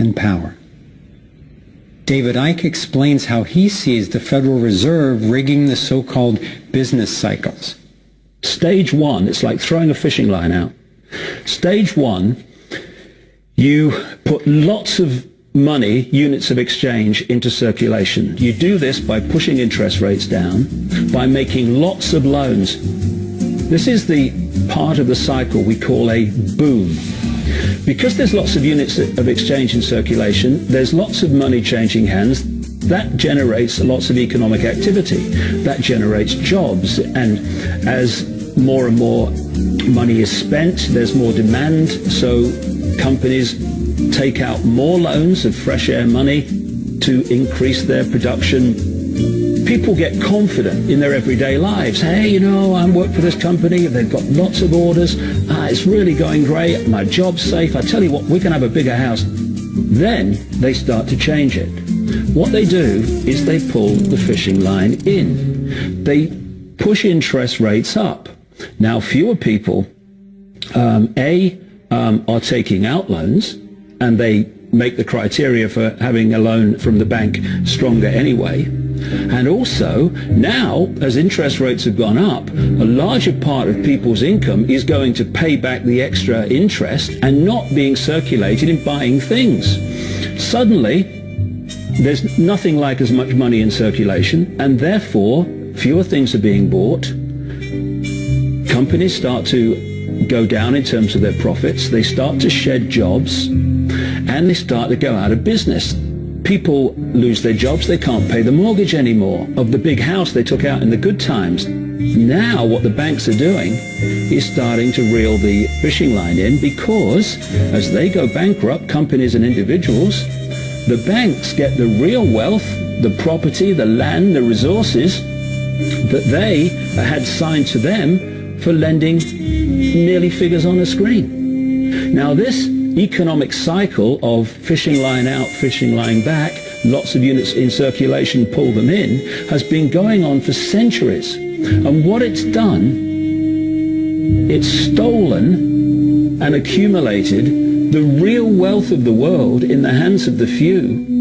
and power. David Icke explains how he sees the Federal Reserve rigging the so-called business cycles. Stage one, it's like throwing a fishing line out. Stage one, you put lots of money, units of exchange, into circulation. You do this by pushing interest rates down, by making lots of loans. This is the part of the cycle we call a boom. Because there's lots of units of exchange in circulation, there's lots of money changing hands. That generates lots of economic activity. That generates jobs. And as more and more money is spent, there's more demand. So companies take out more loans of fresh air money to increase their production. People get confident in their everyday lives. Hey, I work for this company. They've got lots of orders. It's really going great. My job's safe. I tell you what, we can have a bigger house. Then they start to change it. What they do is they pull the fishing line in. They push interest rates up. Now, fewer people, are taking out loans, and they make the criteria for having a loan from the bank stronger anyway. And also, now, as interest rates have gone up, a larger part of people's income is going to pay back the extra interest and not being circulated in buying things. Suddenly, there's nothing like as much money in circulation, and therefore, fewer things are being bought. Companies start to go down in terms of their profits. They start to shed jobs, and they start to go out of business. People lose their jobs. They can't pay the mortgage anymore of the big house they took out in the good times. Now what the banks are doing is starting to reel the fishing line in, because as they go bankrupt, companies and individuals, the banks get the real wealth, the property, the land, the resources that they had signed to them for lending merely figures on a screen. Now this economic cycle of fishing line out, fishing line back, lots of units in circulation, pull them in, has been going on for centuries. And what it's done, it's stolen and accumulated the real wealth of the world in the hands of the few,